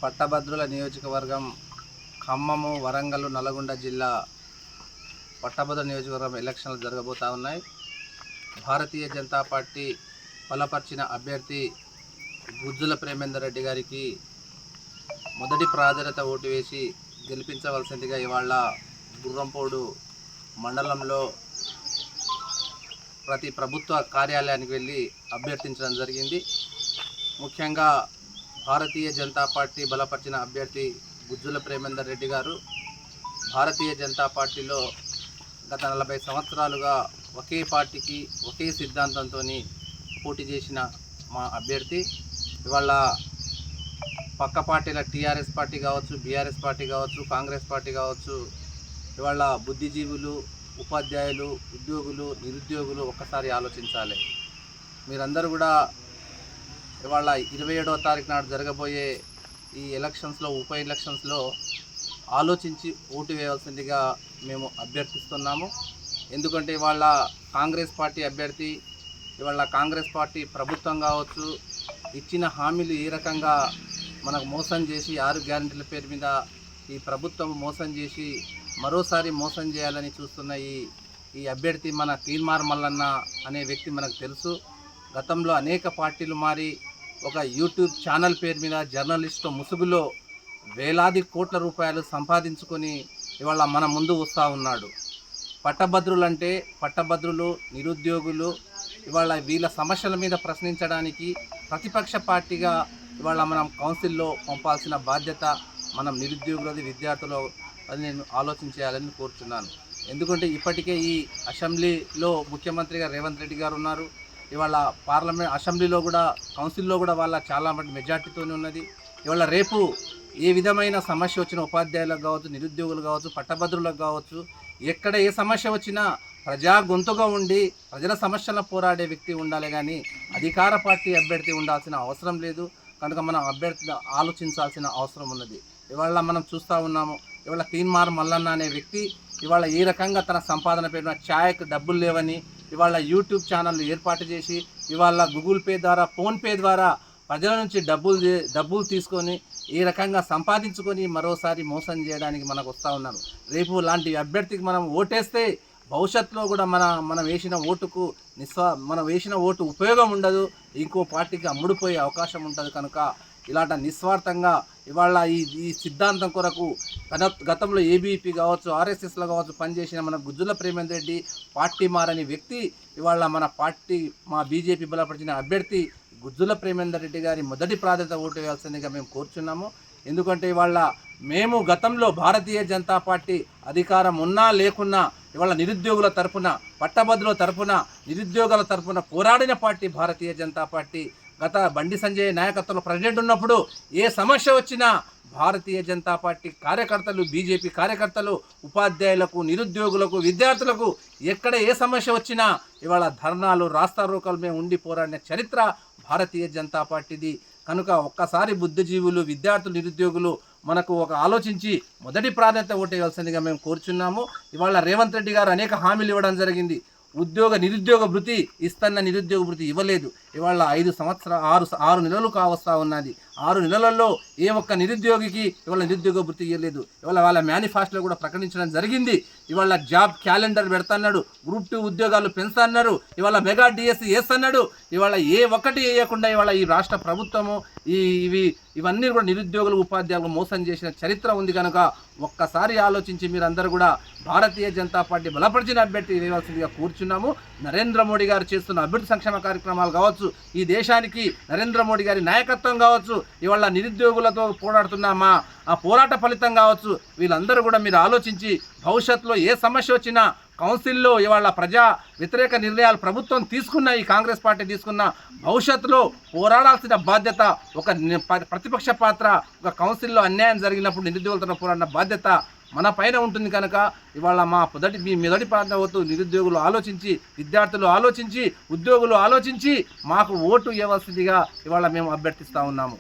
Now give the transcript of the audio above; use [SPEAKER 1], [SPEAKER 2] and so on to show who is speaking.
[SPEAKER 1] పట్టభద్రుల నియోజకవర్గం ఖమ్మము, వరంగల్, నల్గొండ జిల్లా పట్టభద్రుల నియోజకవర్గం ఎలక్షన్లు జరగబోతా ఉన్నాయి. భారతీయ జనతా పార్టీ బలపరిచిన అభ్యర్థి గుజ్జుల ప్రేమేందర్ రెడ్డి గారికి మొదటి ప్రాధాన్యత ఓటు వేసి గెలిపించవలసిందిగా ఇవాళ గుర్రంపోడు మండలంలో ప్రతి ప్రభుత్వ కార్యాలయానికి వెళ్ళి అభ్యర్థించడం జరిగింది. ముఖ్యంగా భారతీయ జనతా పార్టీ బలపరిచిన అభ్యర్థి గుజ్జుల ప్రేమేందర్ రెడ్డి గారు భారతీయ జనతా పార్టీలో గత 40 సంవత్సరాలుగా ఒకే పార్టీకి ఒకే సిద్ధాంతంతో పోటీ చేసిన మా అభ్యర్థి ఇవాళ పక్క పార్టీల టీఆర్ఎస్ పార్టీ కావచ్చు, బీఆర్ఎస్ పార్టీ కావచ్చు, కాంగ్రెస్ పార్టీ కావచ్చు, ఇవాళ బుద్ధిజీవులు, ఉపాధ్యాయులు, ఉద్యోగులు, నిరుద్యోగులు ఒక్కసారి ఆలోచించాలి. మీరందరూ కూడా ఇవాళ 27వ తారీఖు నాడు జరగబోయే ఈ ఎలక్షన్స్లో, ఉప ఎలక్షన్స్లో ఆలోచించి ఓటు వేయాల్సిందిగా మేము అభ్యర్థిస్తున్నాము. ఎందుకంటే ఇవాళ కాంగ్రెస్ పార్టీ అభ్యర్థి, ఇవాళ కాంగ్రెస్ పార్టీ ప్రభుత్వం కావచ్చు, ఇచ్చిన హామీలు ఏ రకంగా మనకు మోసం చేసి 6 గ్యారెంటీల పేరు మీద ఈ ప్రభుత్వం మోసం చేసి మరోసారి మోసం చేయాలని చూస్తున్న ఈ అభ్యర్థి మన తీన్మార్ మల్లన్న అనే వ్యక్తి మనకు తెలుసు. గతంలో అనేక పార్టీలు మారి ఒక యూట్యూబ్ ఛానల్ పేరు మీద జర్నలిస్టు ముసుగులో వేలాది కోట్ల రూపాయలు సంపాదించుకొని ఇవాళ మన ముందు వస్తూ ఉన్నాడు. పట్టభద్రులు అంటే పట్టభద్రులు, నిరుద్యోగులు ఇవాళ వీళ్ళ సమస్యల మీద ప్రశ్నించడానికి ప్రతిపక్ష పార్టీగా ఇవాళ మనం కౌన్సిల్లో పంపాల్సిన బాధ్యత మనం నిరుద్యోగులది, విద్యార్థులు అది నేను ఆలోచించేయాలని కోరుతున్నాను. ఎందుకంటే ఇప్పటికే ఈ అసెంబ్లీలో ముఖ్యమంత్రిగా రేవంత్ రెడ్డి గారు ఉన్నారు. ఇవాళ పార్లమెంట్ అసెంబ్లీలో కూడా, కౌన్సిల్లో కూడా వాళ్ళ చాలా మెజార్టీతోనే ఉన్నది. ఇవాళ రేపు ఏ విధమైన సమస్య వచ్చిన ఉపాధ్యాయులకు కావచ్చు, నిరుద్యోగులు కావచ్చు, పట్టభద్రులకు కావచ్చు, ఎక్కడ ఏ సమస్య వచ్చినా ప్రజా గొంతుగా ఉండి ప్రజల సమస్యలను పోరాడే వ్యక్తి ఉండాలి, కానీ అధికార పార్టీ అభ్యర్థి ఉండాల్సిన అవసరం లేదు. కనుక మనం అభ్యర్థి ఆలోచించాల్సిన అవసరం ఉన్నది. ఇవాళ మనం చూస్తూ ఉన్నాము, ఇవాళ తీన్మార్ మల్లన్న అనే వ్యక్తి ఇవాళ ఏ రకంగా తన సంపాదన పేరున ఛాయకు డబ్బులు లేవని ఇవాళ యూట్యూబ్ ఛానళ్ళు ఏర్పాటు చేసి ఇవాళ గూగుల్ పే ద్వారా, ఫోన్పే ద్వారా ప్రజల నుంచి డబ్బులు తీసుకొని ఈ రకంగా సంపాదించుకొని మరోసారి మోసం చేయడానికి మనకు వస్తూ ఉన్నారు. రేపు లాంటి అభ్యర్థికి మనం ఓటేస్తే భవిష్యత్తులో కూడా మనం వేసిన ఓటు ఉపయోగం ఉండదు, ఇంకో పార్టీకి అమ్ముడుపోయే అవకాశం ఉంటుంది. కనుక ఇలాంటి నిస్వార్థంగా ఇవాళ ఈ సిద్ధాంతం కొరకు గతంలో ఏబీపీ కావచ్చు, ఆర్ఎస్ఎస్లో కావచ్చు పనిచేసిన మన గుజ్జుల ప్రేమేందర్ రెడ్డి పార్టీ మారని వ్యక్తి ఇవాళ మా బీజేపీ బలపరిచిన అభ్యర్థి గుజ్జుల ప్రేమేందర్ రెడ్డి గారి మొదటి ప్రాధాన్యత ఓటు వేయాల్సిందిగా మేము కోరుచున్నాము. ఎందుకంటే ఇవాళ మేము గతంలో భారతీయ జనతా పార్టీ అధికారం ఉన్నా లేకున్నా ఇవాళ నిరుద్యోగుల తరఫున, పట్టభద్రుల తరఫున, నిరుద్యోగుల తరఫున పోరాడిన పార్టీ భారతీయ జనతా పార్టీ. గత బండి సంజయ్ నాయకత్వంలో ప్రెసిడెంట్ ఉన్నప్పుడు ఏ సమస్య వచ్చినా భారతీయ జనతా పార్టీ కార్యకర్తలు, బీజేపీ కార్యకర్తలు ఉపాధ్యాయులకు, నిరుద్యోగులకు, విద్యార్థులకు ఎక్కడ ఏ సమస్య వచ్చినా ఇవాళ ధర్నాలు, రాస్తారోకాలు మేము ఉండి పోరాడిన చరిత్ర భారతీయ జనతా పార్టీది. కనుక ఒక్కసారి బుద్ధిజీవులు, విద్యార్థులు, నిరుద్యోగులు మనకు ఆలోచించి మొదటి ప్రాధాన్యత ఓటేయాల్సిందిగా మేము కోరుచున్నాము. ఇవాళ రేవంత్ రెడ్డి గారు అనేక హామీలు ఇవ్వడం జరిగింది. నిరుద్యోగ భృతి ఇస్తున్న నిరుద్యోగ భృతి ఇవ్వలేదు. ఇవాళ 6 నెలలు కావస్తా ఉన్నది. 6 నెలల్లో ఏ ఒక్క నిరుద్యోగికి ఇవాళ నిరుద్యోగ భృతి ఇవ్వలేదు. ఇవాళ వాళ్ళ మేనిఫెస్టోలో కూడా ప్రకటించడం జరిగింది. ఇవాళ జాబ్ క్యాలెండర్ పెడతాన్నాడు, గ్రూప్ 2 ఉద్యోగాలు పెంచుతున్నారు, ఇవాళ మెగా డిఎస్సి వేస్తున్నాడు. ఇవాళ ఏ ఒక్కటి వేయకుండా ఇవాళ ఈ రాష్ట్ర ప్రభుత్వము ఇవన్నీ కూడా నిరుద్యోగులు, ఉపాధ్యాయులు మోసం చేసిన చరిత్ర ఉంది. కనుక ఒక్కసారి ఆలోచించి మీరందరూ కూడా భారతీయ జనతా పార్టీ బలపరిచిన అభ్యర్థి వేయాల్సిందిగా కూర్చున్నాము. నరేంద్ర మోడీ గారు చేస్తున్న అభివృద్ధి సంక్షేమ కార్యక్రమాలు కావచ్చు, ఈ దేశానికి నరేంద్ర మోడీ గారి నాయకత్వం కావచ్చు, ఇవాళ నిరుద్యోగులతో పోరాడుతున్న ఆ పోరాట ఫలితం కావచ్చు, వీళ్ళందరూ కూడా మీరు ఆలోచించి భవిష్యత్తులో ఏ సమస్య వచ్చినా కౌన్సిల్లో ఇవాళ ప్రజా వ్యతిరేక నిర్ణయాలు ప్రభుత్వం తీసుకున్న, ఈ కాంగ్రెస్ పార్టీ తీసుకున్న, భవిష్యత్తులో పోరాడాల్సిన బాధ్యత ఒక ప్రతిపక్ష పాత్ర, ఒక కౌన్సిల్లో అన్యాయం జరిగినప్పుడు నిరుద్యోగులతో పోరాడిన బాధ్యత మన పైన ఉంటుంది. కనుక ఇవాళ మీ మొదటి ప్రాంతం అవుతూ నిరుద్యోగులు ఆలోచించి, విద్యార్థులు ఆలోచించి, ఉద్యోగులు ఆలోచించి మాకు ఓటు ఇవ్వాల్సిందిగా ఇవాళ మేము అభ్యర్థిస్తూ ఉన్నాము.